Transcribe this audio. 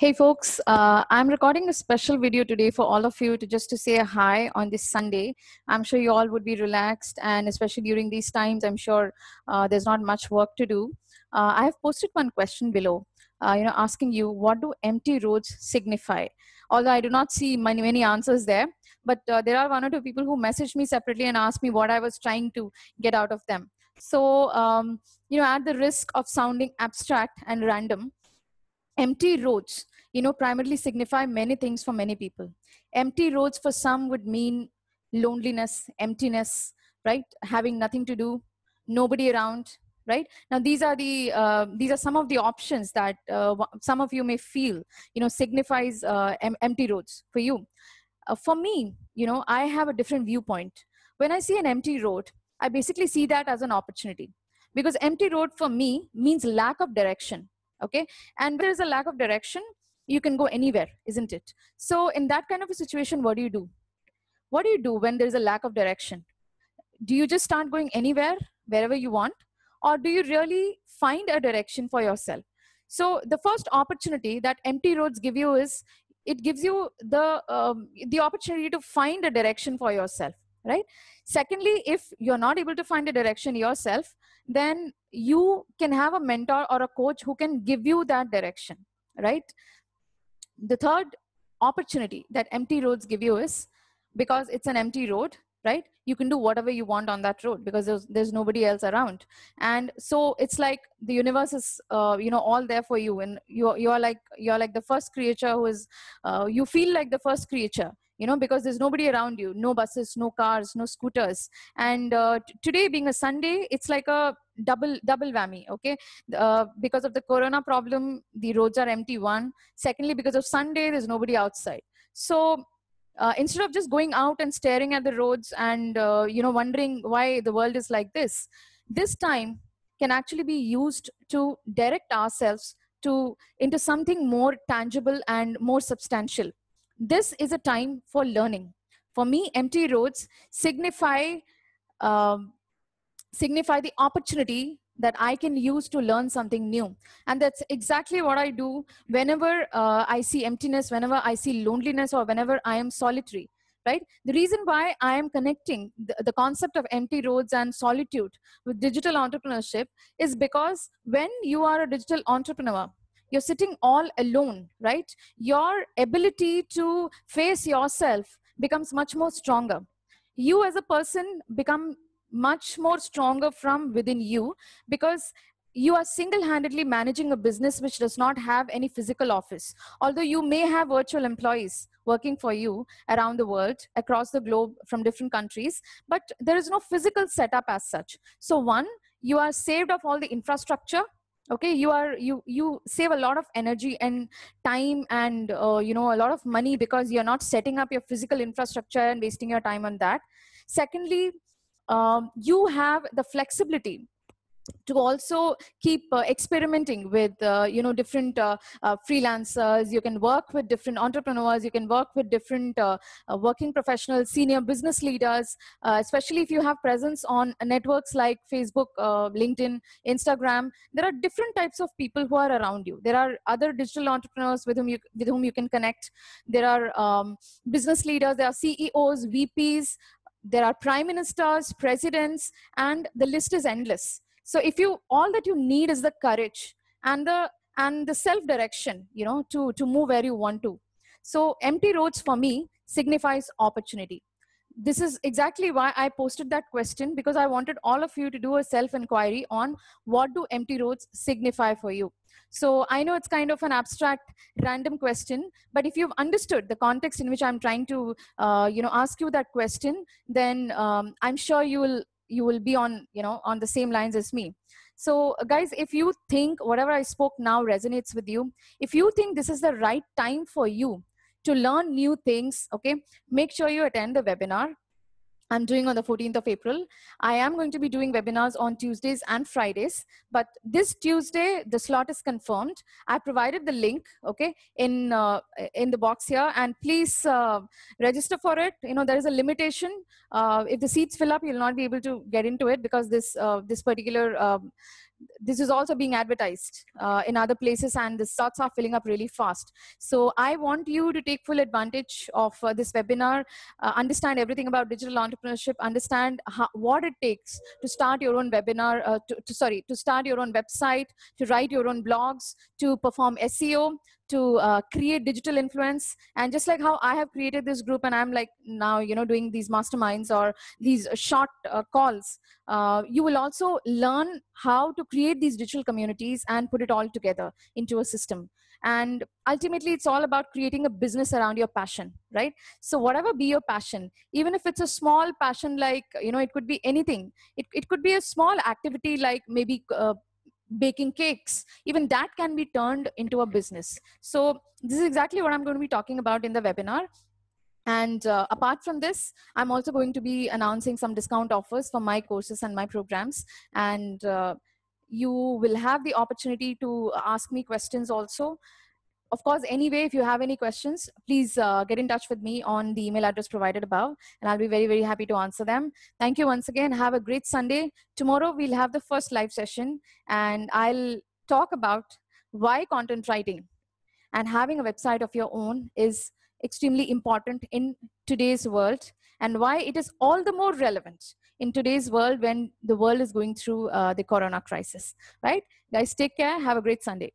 Hey folks, I'm recording a special video today for all of you to just to say a hi on this Sunday. I'm sure you all would be relaxed, and especially during these times, I'm sure there's not much work to do. I have posted one question below, asking you, what do empty roads signify? Although I do not see many answers there, but there are one or two people who messaged me separately and asked me what I was trying to get out of them. So, at the risk of sounding abstract and random, empty roads, primarily signify many things for many people. Empty roads for some would mean loneliness, emptiness, right? Having nothing to do, nobody around, right? Now, these are some of the options that some of you may feel, signifies empty roads for you. For me, I have a different viewpoint. When I see an empty road, I basically see that as an opportunity, because empty road for me means lack of direction. Okay, and there is a lack of direction, you can go anywhere, isn't it? So in that kind of a situation, what do you do? What do you do when there is a lack of direction? Do you just start going anywhere, wherever you want, or do you really find a direction for yourself? So the first opportunity that empty roads give you is, it gives you the opportunity to find a direction for yourself, right? Secondly, if you're not able to find a direction yourself, then you can have a mentor or a coach who can give you that direction, right? The third opportunity that empty roads give you is, because it's an empty road, right? You can do whatever you want on that road because there's nobody else around. And so it's like the universe is, all there for you. And you're like the first creature who is, you feel like the first creature, because there's nobody around you, no buses, no cars, no scooters. And today being a Sunday, it's like a double whammy. Okay, because of the corona problem, the roads are empty. One, secondly, because of Sunday, there's nobody outside. So instead of just going out and staring at the roads and wondering why the world is like this time can actually be used to direct ourselves into something more tangible and more substantial. This is a time for learning. For me, empty roads um, signify the opportunity that I can use to learn something new. And that's exactly what I do whenever I see emptiness, whenever I see loneliness, or whenever I am solitary, right? The reason why I am connecting the concept of empty roads and solitude with digital entrepreneurship is because when you are a digital entrepreneur, you're sitting all alone, right? Your ability to face yourself becomes much more stronger. You as a person become much more stronger from within you, because you are single-handedly managing a business which does not have any physical office. Although you may have virtual employees working for you around the world, across the globe, from different countries, but there is no physical setup as such. So one, you are saved of all the infrastructure. Okay, you save a lot of energy and time and a lot of money, because you're not setting up your physical infrastructure and wasting your time on that. Secondly, you have the flexibility to also keep experimenting with different freelancers. You can work with different entrepreneurs, you can work with different working professionals, senior business leaders, especially if you have presence on networks like Facebook, LinkedIn, Instagram. There are different types of people who are around you. There are other digital entrepreneurs with whom you can connect. There are business leaders, there are CEOs, VPs, there are prime ministers, presidents, and the list is endless. So if all that you need is the courage and the self direction, to move where you want to. So empty roads for me signifies opportunity. This is exactly why I posted that question, because I wanted all of you to do a self inquiry on what do empty roads signify for you. So I know it's kind of an abstract, random question, but if you've understood the context in which I'm trying to ask you that question, then I'm sure you will be on the same lines as me. So guys, if you think whatever I spoke now resonates with you, if you think this is the right time for you to learn new things, okay, make sure you attend the webinar I'm doing on the 14th of April. I am going to be doing webinars on Tuesdays and Fridays, but this Tuesday, the slot is confirmed. I provided the link, okay, in the box here, and please register for it. There is a limitation. If the seats fill up, you'll not be able to get into it, because this particular this is also being advertised in other places, and the slots are filling up really fast. So I want you to take full advantage of this webinar, understand everything about digital entrepreneurship, understand what it takes to start your own webinar, to start your own website, to write your own blogs, to perform SEO, to create digital influence. And just like how I have created this group, and I'm like now, you know, doing these masterminds or these short calls, you will also learn how to create these digital communities and put it all together into a system. And ultimately, it's all about creating a business around your passion, right? So whatever be your passion, even if it's a small passion, like, you know, it could be anything. It could be a small activity, like maybe baking cakes. Even that can be turned into a business. So this is exactly what I'm going to be talking about in the webinar. And apart from this, I'm also going to be announcing some discount offers for my courses and my programs. And you will have the opportunity to ask me questions also. Of course, anyway, if you have any questions, please get in touch with me on the email address provided above, and I'll be very, very happy to answer them. Thank you once again. Have a great Sunday. Tomorrow, we'll have the first live session, and I'll talk about why content writing and having a website of your own is extremely important in today's world, and why it is all the more relevant in today's world when the world is going through the corona crisis, right? Guys, take care. Have a great Sunday.